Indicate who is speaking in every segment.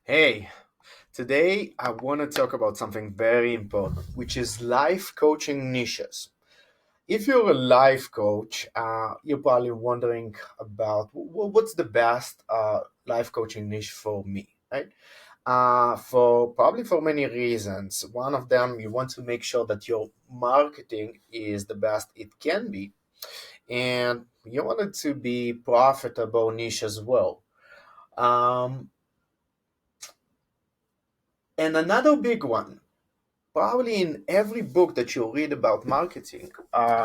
Speaker 1: Hey, today I want to talk about something very important, which is life coaching niches. If you're a life coach, you're probably wondering about what's the best life coaching niche for me, right? For probably for many reasons. One of them, you want to make sure that your marketing is the best it can be, and you want it to be profitable niche as well. Um, and another big one. Probably in every book that you read about marketing,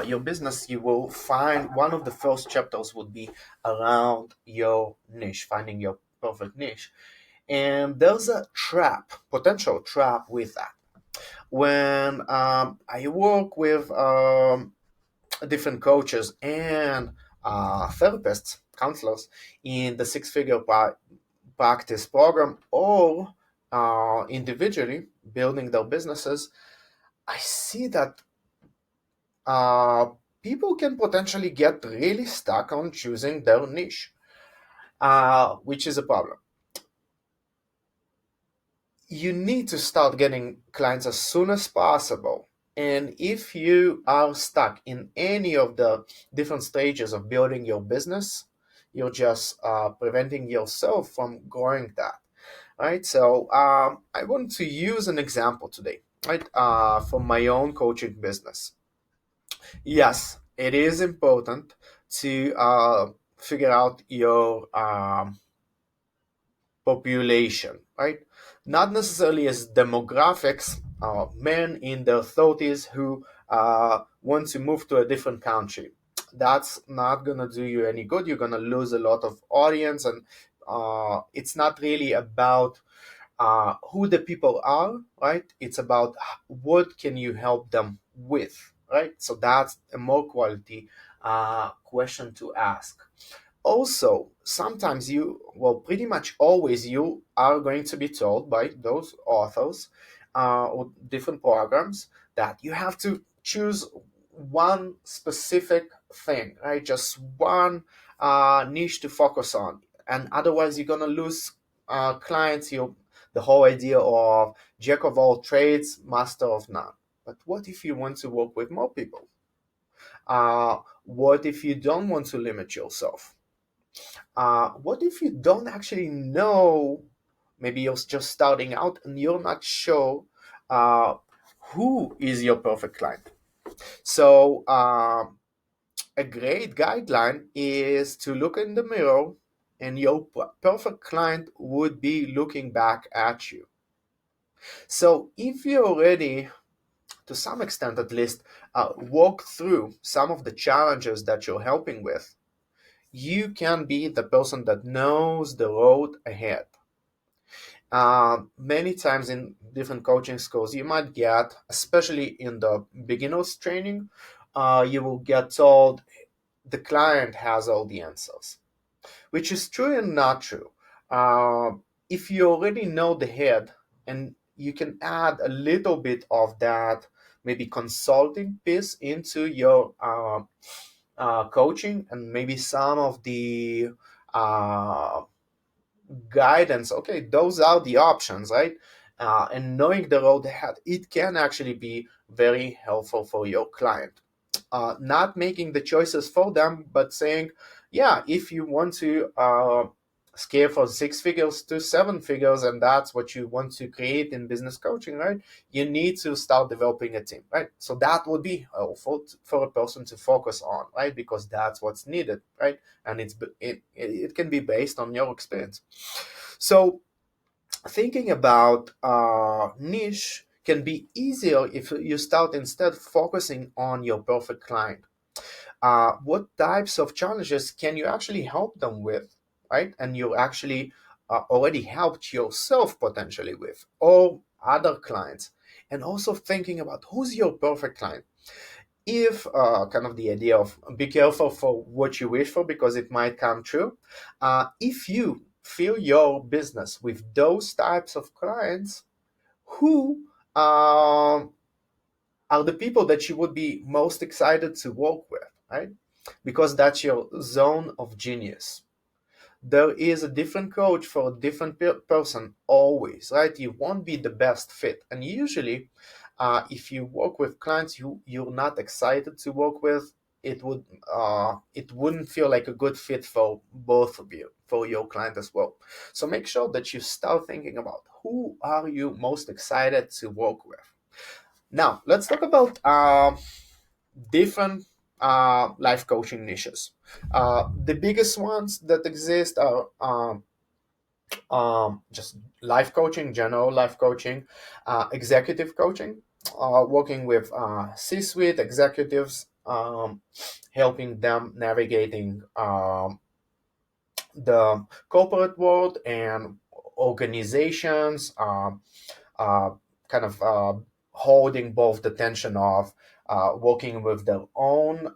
Speaker 1: your business, you will find one of the first chapters would be around your niche, finding your perfect niche. And there's a trap, potential trap with that. When I work with different coaches and therapists, counselors in the practice program or individually building their businesses, I see that uh, people can potentially get really stuck on choosing their niche, which is a problem. You need to start getting clients as soon as possible. And if you are stuck in any of the different stages of building your business, you're just preventing yourself from growing that, right? So I want to use an example today, right, from my own coaching business. Yes, it is important to figure out your population, right? Not necessarily as demographics, men in their 30s who want to move to a different country. That's not going to do you any good. You're going to lose a lot of audience, and it's not really about who the people are, right? It's about what can you help them with, right? So that's a more quality question to ask. Also, sometimes pretty much always you are going to be told by those authors or different programs that you have to choose one specific thing, right? Just one niche to focus on, and otherwise you're gonna lose clients. The whole idea of jack of all trades, master of none. But what if you want to work with more people? What if you don't want to limit yourself? What if you don't actually know? Maybe you're just starting out and you're not sure uh, who is your perfect client. So, a great guideline is to look in the mirror, and your perfect client would be looking back at you. So, if you already, to some extent at least, walk through some of the challenges that you're helping with, you can be the person that knows the road ahead. Many times in different coaching schools, you might get, especially in the beginners training, you will get told the client has all the answers, which is true and not true. Uh, if you already know the head and you can add a little bit of that, maybe consulting piece into your coaching and maybe some of the uh, guidance. Okay, those are the options, right? And knowing the road ahead, it can actually be very helpful for your client. Not making the choices for them, but saying, yeah, if you want to scale from 6 figures to 7 figures, and that's what you want to create in business coaching, right? You need to start developing a team, right? So that would be helpful for a person to focus on, right? Because that's what's needed, right? And it can be based on your experience. So thinking about niche can be easier if you start instead focusing on your perfect client. What types of challenges can you actually help them with, right? And you actually already helped yourself potentially with, or other clients. And also thinking about who's your perfect client. If kind of the idea of be careful for what you wish for because it might come true. If you fill your business with those types of clients, who are the people that you would be most excited to work with, right? Because that's your zone of genius. There is a different coach for a different person always, right? You won't be the best fit. And usually, if you work with clients you're not excited to work with, it wouldn't feel like a good fit for both of you, for your client as well. So make sure that you start thinking about who are you most excited to work with. Now let's talk about different life coaching niches. The biggest ones that exist are just life coaching, general life coaching, executive coaching, working with C-suite executives, helping them navigating the corporate world and organizations, uh, kind of holding both the tension of working with their own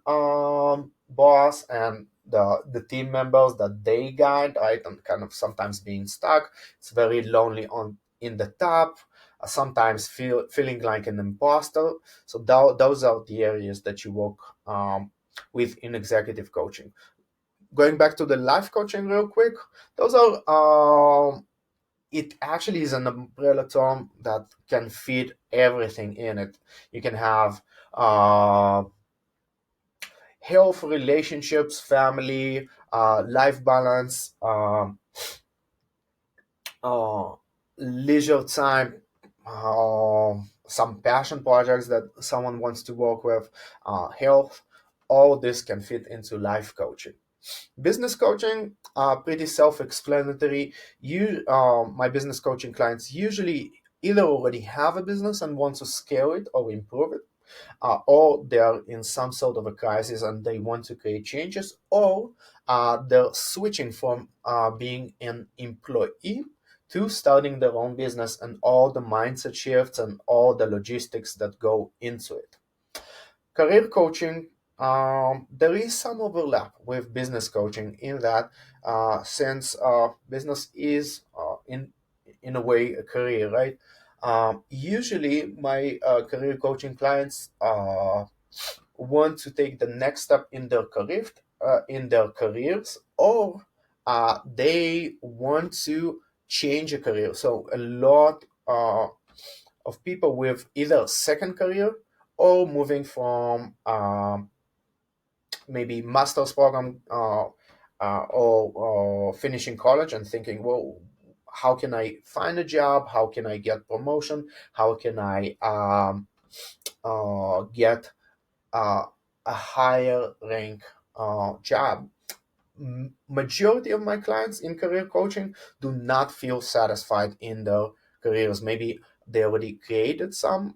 Speaker 1: boss and the team members that they guide, right? And kind of sometimes being stuck. It's very lonely on in the top. Sometimes feeling like an imposter. So those are the areas that you work with in executive coaching. Going back to the life coaching real quick, those are it actually is an umbrella term that can fit everything in it. You can have health, relationships, family, life balance, uh, leisure time, some passion projects that someone wants to work with, health. All this can fit into life coaching. Business coaching, pretty self-explanatory. My business coaching clients usually either already have a business and want to scale it or improve it, or they're in some sort of a crisis and they want to create changes, or they're switching from being an employee to starting their own business and all the mindset shifts and all the logistics that go into it. Career coaching, there is some overlap with business coaching in that since business is in a way a career, right? Usually, my career coaching clients want to take the next step in their careers, or they want to change a career. So a lot of people with either second career or moving from maybe master's program or finishing college and thinking, well, how can I find a job? How can I get promotion? How can I get a higher rank job? Majority of my clients in career coaching do not feel satisfied in their careers. Maybe they already created some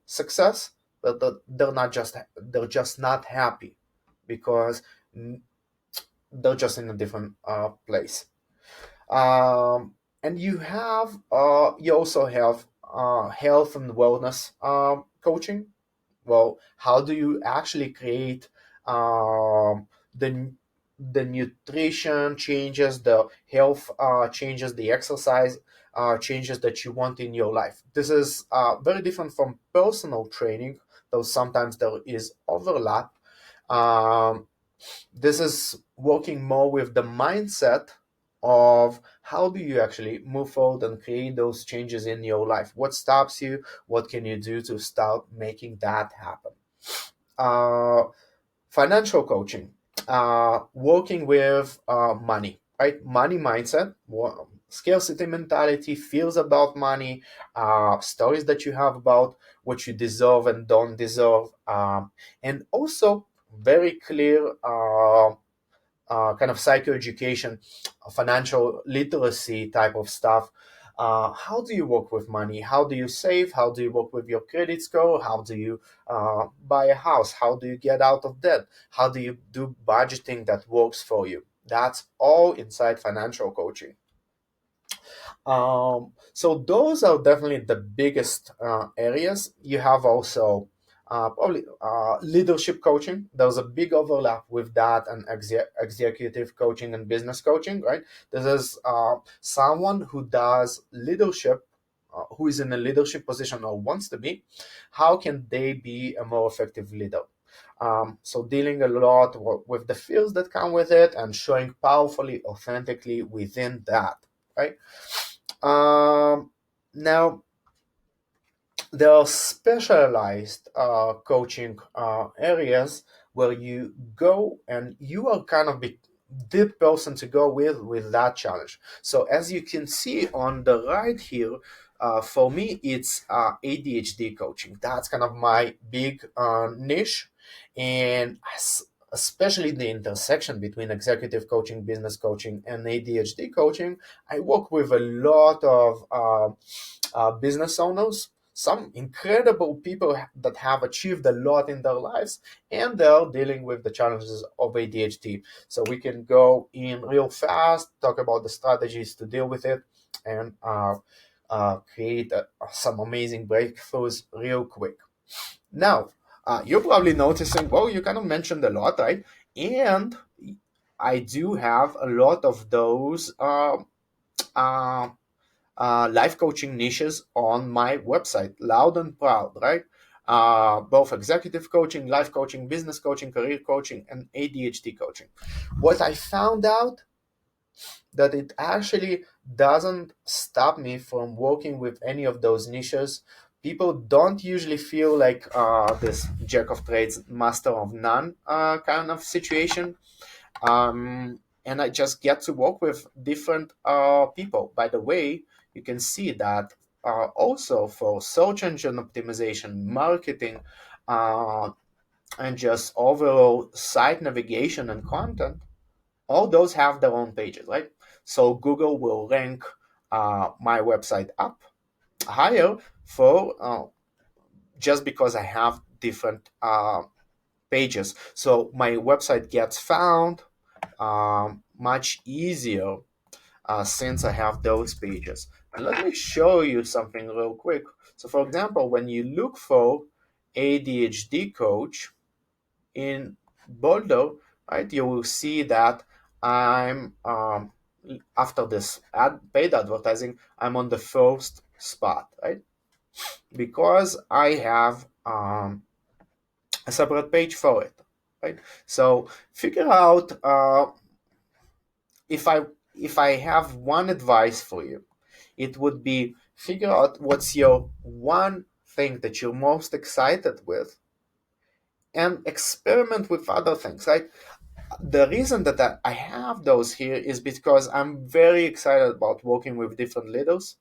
Speaker 1: success, but they're just not happy because mm, they're just in a different place. And you also have health and wellness coaching. Well, how do you actually create the nutrition changes, the health changes, the exercise changes that you want in your life? This is very different from personal training, though sometimes there is overlap. um, this is working more with the mindset of how do you actually move forward and create those changes in your life. What stops you? What can you do to start making that happen? uh, Financial coaching, working with money, right? Money mindset, scarcity mentality, feels about money, stories that you have about what you deserve and don't deserve, and also very clear kind of psychoeducation, financial literacy type of stuff. How do you work with money? How do you save? How do you work with your credit score? How do you buy a house? How do you get out of debt? How do you do budgeting that works for you? That's all inside financial coaching. So those are definitely the biggest areas. You have also probably leadership coaching. There's a big overlap with that and executive coaching and business coaching, right? This is someone who does leadership, who is in a leadership position or wants to be. How can they be a more effective leader? So dealing a lot with the fears that come with it and showing powerfully, authentically within that, right? Now, there are specialized coaching areas where you go and you are kind of the person to go with that challenge. So as you can see on the right here, for me it's ADHD coaching. That's kind of my big niche, and especially the intersection between executive coaching, business coaching, and ADHD coaching. I work with a lot of business owners, some incredible people that have achieved a lot in their lives, and they're dealing with the challenges of ADHD. So we can go in real fast, talk about the strategies to deal with it, and create some amazing breakthroughs real quick. Now, you're probably noticing, well, you kind of mentioned a lot, right? And I do have a lot of those uh, life coaching niches on my website, loud and proud, right? Both executive coaching, life coaching, business coaching, career coaching, and ADHD coaching. What I found out that it actually doesn't stop me from working with any of those niches. People don't usually feel like this jack of trades, master of none kind of situation, and I just get to work with different people. By the way, you can see that also for search engine optimization, marketing, uh, and just overall site navigation and content, all those have their own pages, right? So Google will rank my website up higher for just because I have different pages. So my website gets found much easier since I have those pages. And let me show you something real quick. So, for example, when you look for ADHD coach in Boulder, right, you will see that I'm after this paid advertising, I'm on the first spot, right? Because I have a separate page for it, right? So figure out if I have one advice for you, it would be figure out what's your one thing that you're most excited with and experiment with other things, right? The reason that I have those here is because I'm very excited about working with different leaders,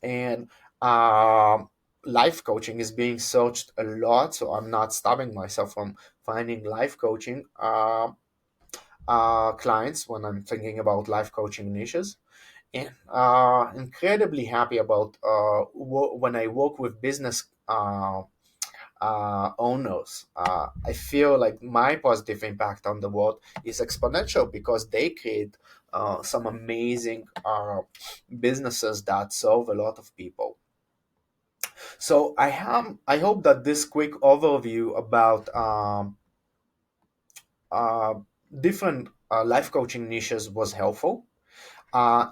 Speaker 1: and um, life coaching is being searched a lot, so I'm not stopping myself from finding life coaching clients when I'm thinking about life coaching niches. And incredibly happy about when I work with business owners. I feel like my positive impact on the world is exponential because they create some amazing businesses that serve a lot of people. So I hope that this quick overview about uh, different life coaching niches was helpful.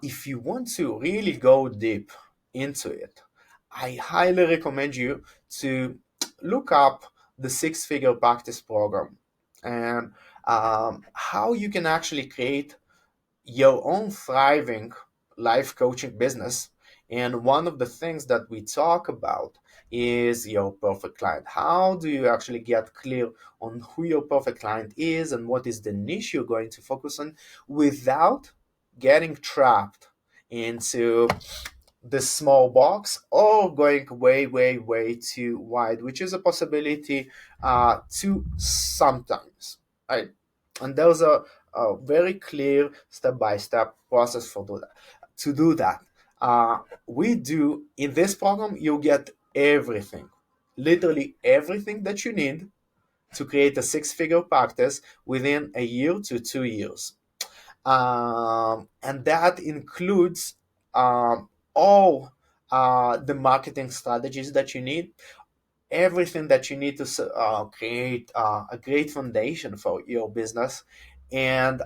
Speaker 1: If you want to really go deep into it, I highly recommend you to look up the Six Figure Practice Program and how you can actually create your own thriving life coaching business. And one of the things that we talk about is your perfect client. How do you actually get clear on who your perfect client is and what is the niche you're going to focus on without getting trapped into this small box or going way, way, way too wide, which is a possibility to sometimes, right? And there's a very clear step-by-step process for do that. To do that, we do in this program, you get everything, literally everything that you need to create a six-figure practice within a year to 2 years, and that includes all the marketing strategies that you need, everything that you need to create a great foundation for your business, and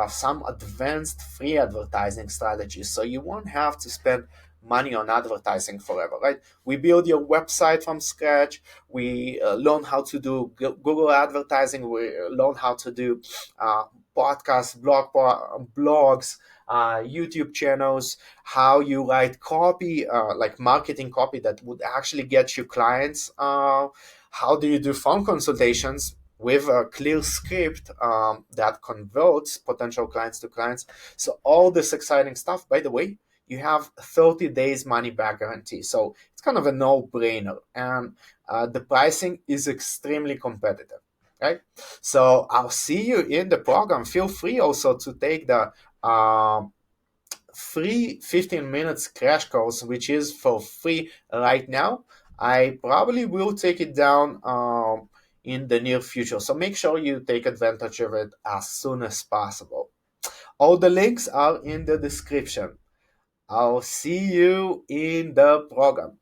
Speaker 1: some advanced free advertising strategies. So you won't have to spend money on advertising forever, right? We build your website from scratch. We learn how to do Google advertising. We learn how to do uh, podcasts, blogs, YouTube channels, how you write copy, like marketing copy that would actually get you clients. How do you do phone consultations with a clear script that converts potential clients to clients? So all this exciting stuff. By the way, you have 30 days money back guarantee. So it's kind of a no-brainer. And the pricing is extremely competitive. Right. So I'll see you in the program. Feel free also to take the free 15 minutes crash course, which is for free right now. I probably will take it down in the near future. So make sure you take advantage of it as soon as possible. All the links are in the description. I'll see you in the program.